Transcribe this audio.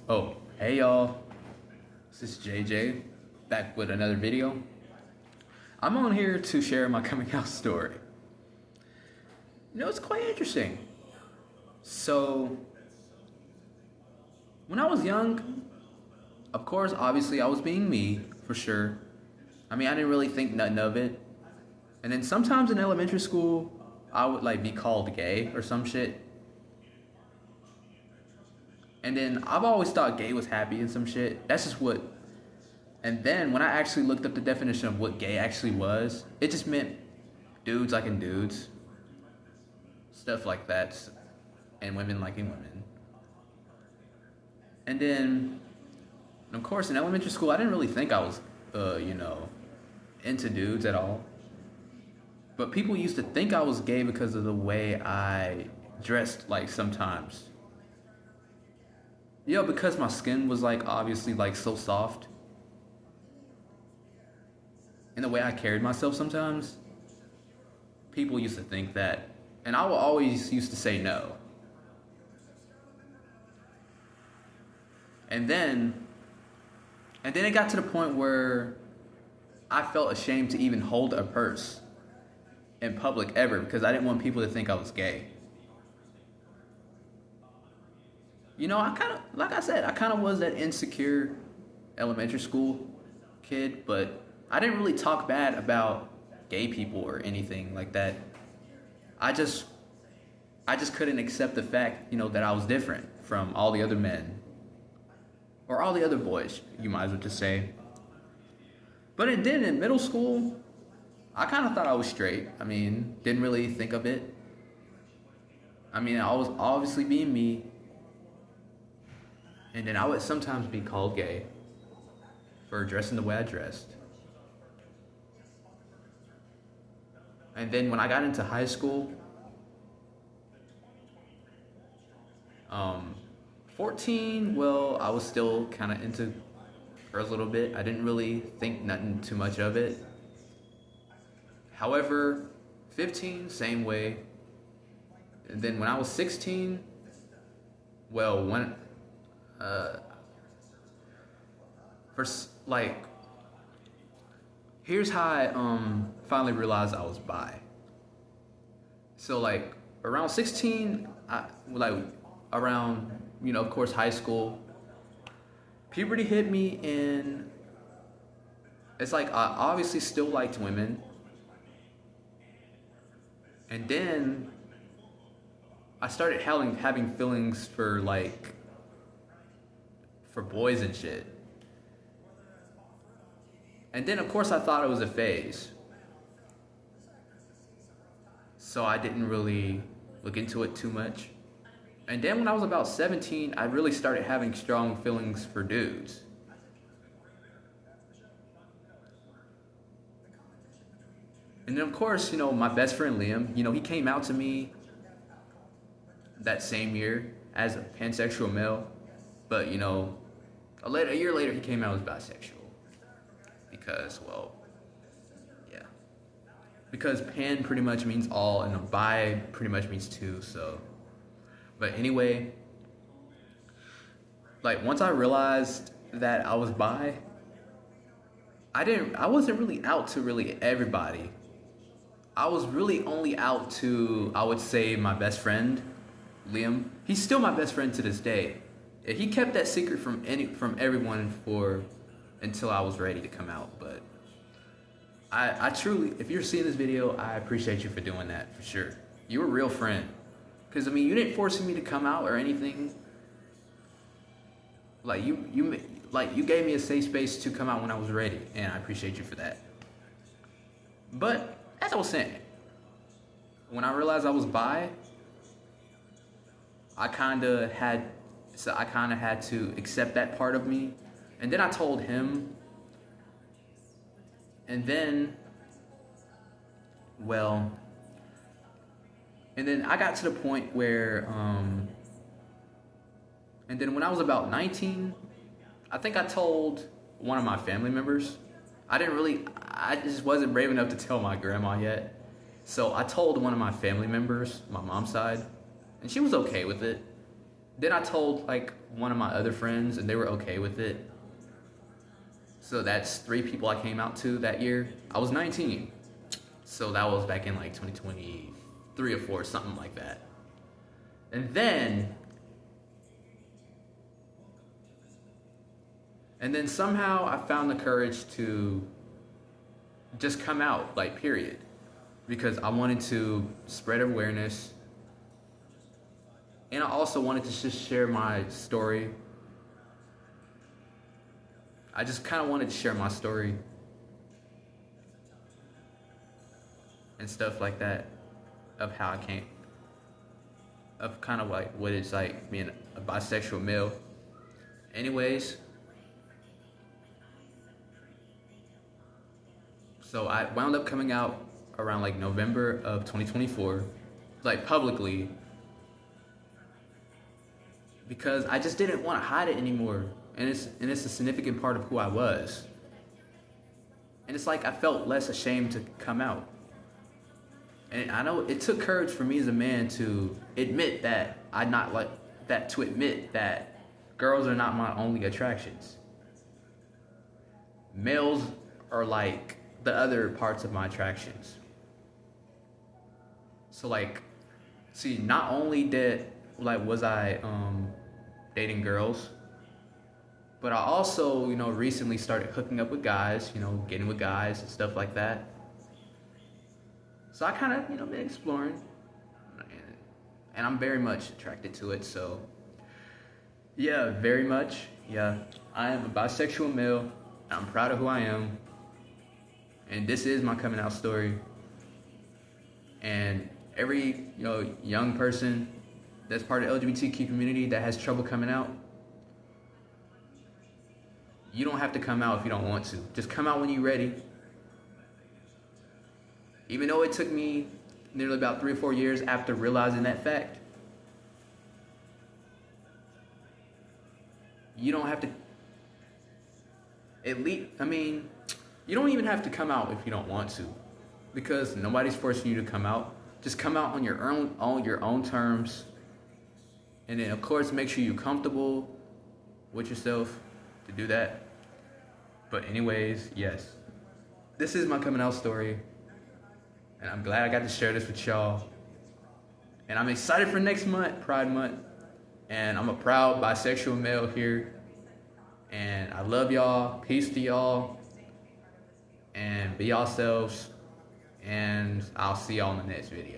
Oh, hey y'all, this is JJ, back with another video. I'm on here to share my coming out story. It's quite interesting. So, when I was young, of course, obviously, I was being me, for sure. I mean, I didn't really think nothing of it. And then sometimes in elementary school, I would be called gay or some shit. And then I've always thought gay was happy and some shit. That's just what. And then when I actually looked up the definition of what gay actually was, it just meant dudes liking dudes. Stuff like that. And women liking women. And then, of course, in elementary school, I didn't really think I was, into dudes at all. But people used to think I was gay because of the way I dressed, sometimes. Because my skin was obviously so soft. And the way I carried myself sometimes, people used to think that. And I will always used to say no. And then it got to the point where I felt ashamed to even hold a purse in public ever because I didn't want people to think I was gay. I kind of was that insecure elementary school kid, but I didn't really talk bad about gay people or anything like that. I just couldn't accept the fact, that I was different from all the other men. Or all the other boys, you might as well just say. But then in middle school, I kind of thought I was straight. I mean, didn't really think of it. I mean, I was obviously being me. And then I would sometimes be called gay for dressing the way I dressed. And then when I got into high school, 14, well, I was still kind of into girls a little bit. I didn't really think nothing too much of it. However, 15, same way. And then when I was 16, well, here's how I finally realized I was bi. So around 16, around of course high school, puberty hit me, and it's I obviously still liked women. And then I started having feelings for boys and shit. And then of course I thought it was a phase. So I didn't really look into it too much. And then when I was about 17, I really started having strong feelings for dudes. And then of course, my best friend Liam, he came out to me that same year as a pansexual male. But, a year later, he came out as bisexual. Because, well, yeah. Because pan pretty much means all, and bi pretty much means two, so. But anyway, once I realized that I was bi, I wasn't really out to really everybody. I was really only out to, I would say, my best friend, Liam. He's still my best friend to this day. He kept that secret from everyone until I was ready to come out. But I truly, if you're seeing this video, I appreciate you for doing that, for sure. You're a real friend. Because, you didn't force me to come out or anything. You gave me a safe space to come out when I was ready, and I appreciate you for that. But, as I was saying, when I realized I was bi, I kind of had to accept that part of me. And then I told him. And then, and then I got to the point where, and then when I was about 19, I think I told one of my family members. I just wasn't brave enough to tell my grandma yet. So I told one of my family members, my mom's side, and she was okay with it. Then I told like one of my other friends, and they were okay with it. So that's 3 people I came out to that year. I was 19, so that was back in like 2023 or four, something like that. And then, somehow I found the courage to just come out, like period, because I wanted to spread awareness, and I also wanted to just share my story. I just kind of wanted to share my story and stuff like that, of how I came, of kind of like what it's like being a bisexual male. Anyways, so I wound up coming out around like November of 2024, like publicly, because I just didn't want to hide it anymore. And it's a significant part of who I was. And it's like I felt less ashamed to come out. And I know it took courage for me as a man to admit that to admit that girls are not my only attractions. Males are like the other parts of my attractions. So like, see, not only was I dating girls, but I also, recently started hooking up with guys, getting with guys and stuff like that. So I kind of, been exploring, and I'm very much attracted to it. So yeah, very much. Yeah, I am a bisexual male. I'm proud of who I am, and this is my coming out story. And every, young person that's part of the LGBTQ community that has trouble coming out, you don't have to come out if you don't want to. Just come out when you're ready. Even though it took me nearly about 3 or 4 years after realizing that fact, you don't have to, you don't even have to come out if you don't want to, because nobody's forcing you to come out. Just come out on your own terms. And then of course make sure you're comfortable with yourself to do that. But anyways, yes. This is my coming out story. And I'm glad I got to share this with y'all. And I'm excited for next month, Pride Month. And I'm a proud bisexual male here. And I love y'all. Peace to y'all. And be yourselves. And I'll see y'all in the next video.